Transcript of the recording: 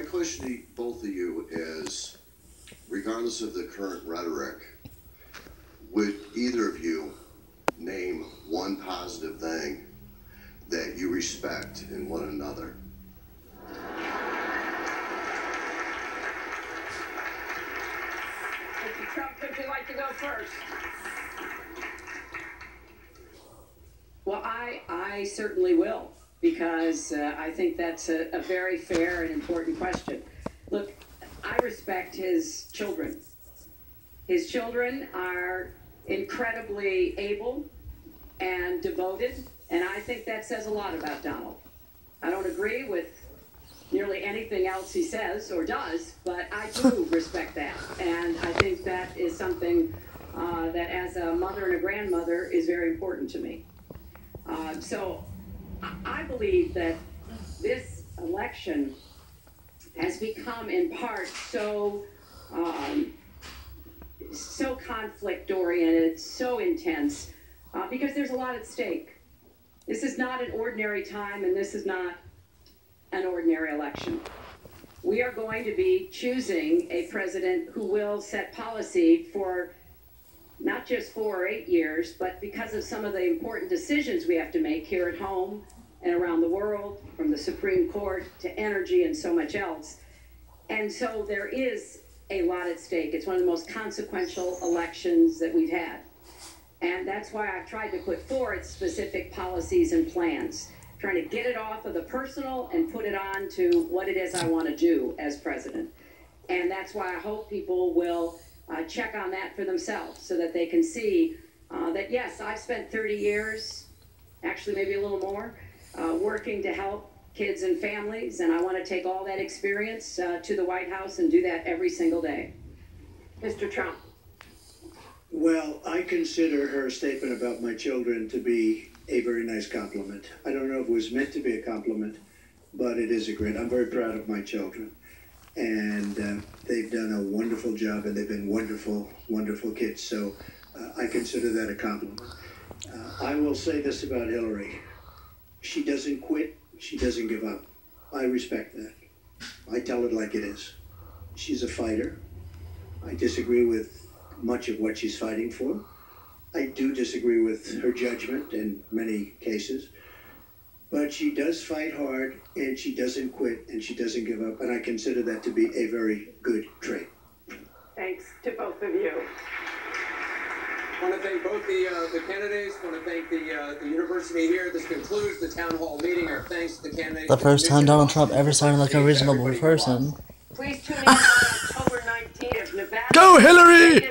my question to both of you is, regardless of the current rhetoric, would either of you name one positive thing that you respect in one another? Mr. Trump, would you like to go first? Well, I certainly will, because I think that's a very fair and important question. Look, I respect his children. His children are incredibly able and devoted, and I think that says a lot about Donald. I don't agree with nearly anything else he says or does, but I do respect that, and I think that is something that as a mother and a grandmother is very important to me. So I believe that this election has become in part so conflict oriented, so intense, because there's a lot at stake. This is not an ordinary time, and this is not an ordinary election. We are going to be choosing a president who will set policy for not just 4 or 8 years, but because of some of the important decisions we have to make here at home and around the world, from the Supreme Court to energy and so much else. And so there is a lot at stake. It's one of the most consequential elections that we've had. And that's why I've tried to put forth specific policies and plans, trying to get it off of the personal and put it on to what it is I want to do as president. And that's why I hope people will check on that for themselves, so that they can see that, yes, I've spent 30 years, actually maybe a little more, working to help kids and families, and I want to take all that experience to the White House and do that every single day. Mr. Trump. Well, I consider her statement about my children to be a very nice compliment. I don't know if it was meant to be a compliment, but it is a great. I'm very proud of my children. And they've done a wonderful job, and they've been wonderful, wonderful kids. So I consider that a compliment. I will say this about Hillary. She doesn't quit. She doesn't give up. I respect that. I tell it like it is. She's a fighter. I disagree with much of what she's fighting for. I do disagree with her judgment in many cases. But she does fight hard, and she doesn't quit, and she doesn't give up, and I consider that to be a very good trait. Thanks to both of you. I want to thank both the candidates. I want to thank the university here. This concludes the town hall meeting. Our thanks to the candidates. The first time Donald Trump ever sounded like a reasonable person. Please tune in on October 19th. Nevada. Go Hillary!